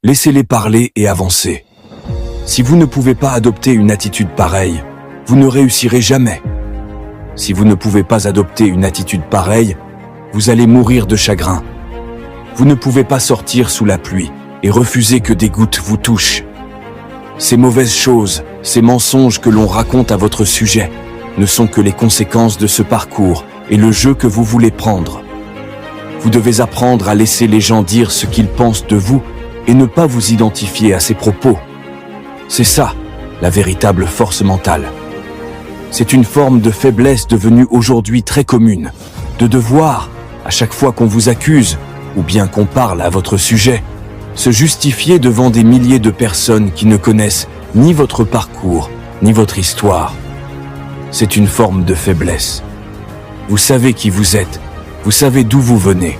Laissez-les parler et avancer. Si vous ne pouvez pas adopter une attitude pareille, vous ne réussirez jamais. Si vous ne pouvez pas adopter une attitude pareille, vous allez mourir de chagrin. Vous ne pouvez pas sortir sous la pluie et refuser que des gouttes vous touchent. Ces mauvaises choses, ces mensonges que l'on raconte à votre sujet, ne sont que les conséquences de ce parcours et le jeu que vous voulez prendre. Vous devez apprendre à laisser les gens dire ce qu'ils pensent de vous et ne pas vous identifier à ces propos. C'est ça, la véritable force mentale. C'est une forme de faiblesse devenue aujourd'hui très commune, de devoir, à chaque fois qu'on vous accuse, ou bien qu'on parle à votre sujet, se justifier devant des milliers de personnes qui ne connaissent ni votre parcours, ni votre histoire. C'est une forme de faiblesse. Vous savez qui vous êtes, vous savez d'où vous venez,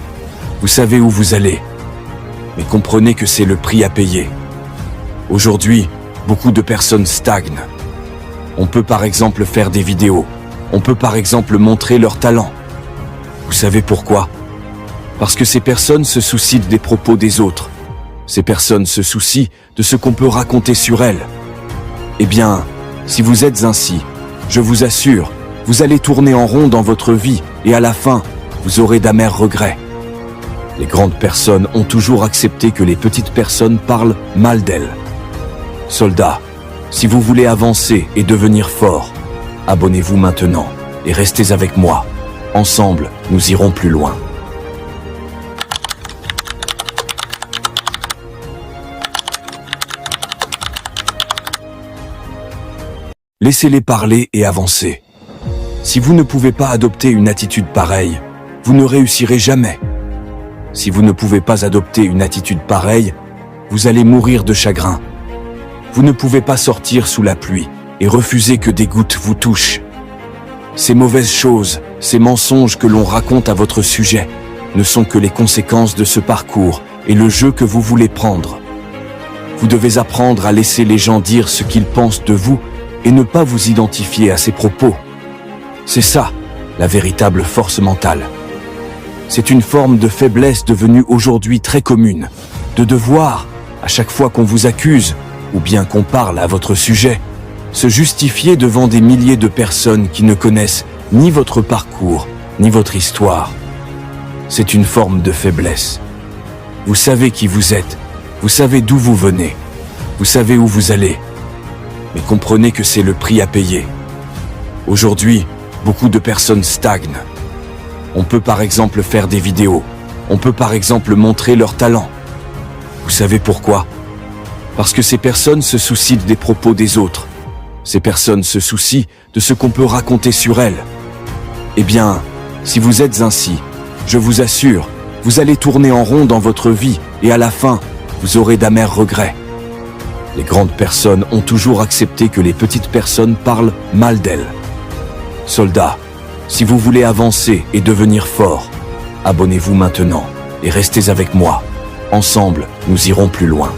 vous savez où vous allez, mais comprenez que c'est le prix à payer. Aujourd'hui, beaucoup de personnes stagnent. On peut par exemple faire des vidéos, on peut par exemple montrer leur talent. Vous savez pourquoi? Parce que ces personnes se soucient des propos des autres. Ces personnes se soucient de ce qu'on peut raconter sur elles. Eh bien, si vous êtes ainsi, je vous assure, vous allez tourner en rond dans votre vie et à la fin, vous aurez d'amers regrets. Les grandes personnes ont toujours accepté que les petites personnes parlent mal d'elles. Soldats, si vous voulez avancer et devenir fort, abonnez-vous maintenant et restez avec moi. Ensemble, nous irons plus loin. Laissez-les parler et avancer. Si vous ne pouvez pas adopter une attitude pareille, vous ne réussirez jamais. Si vous ne pouvez pas adopter une attitude pareille, vous allez mourir de chagrin. Vous ne pouvez pas sortir sous la pluie et refuser que des gouttes vous touchent. Ces mauvaises choses, ces mensonges que l'on raconte à votre sujet, ne sont que les conséquences de ce parcours et le jeu que vous voulez prendre. Vous devez apprendre à laisser les gens dire ce qu'ils pensent de vous et ne pas vous identifier à ces propos. C'est ça, la véritable force mentale. C'est une forme de faiblesse devenue aujourd'hui très commune, de devoir, à chaque fois qu'on vous accuse, ou bien qu'on parle à votre sujet, se justifier devant des milliers de personnes qui ne connaissent ni votre parcours, ni votre histoire. C'est une forme de faiblesse. Vous savez qui vous êtes, vous savez d'où vous venez, vous savez où vous allez, mais comprenez que c'est le prix à payer. Aujourd'hui, beaucoup de personnes stagnent. On peut par exemple faire des vidéos, on peut par exemple montrer leur talent. Vous savez pourquoi? Parce que ces personnes se soucient des propos des autres. Ces personnes se soucient de ce qu'on peut raconter sur elles. Eh bien, si vous êtes ainsi, je vous assure, vous allez tourner en rond dans votre vie et à la fin, vous aurez d'amers regrets. Les grandes personnes ont toujours accepté que les petites personnes parlent mal d'elles. Soldats, si vous voulez avancer et devenir fort, abonnez-vous maintenant et restez avec moi. Ensemble, nous irons plus loin.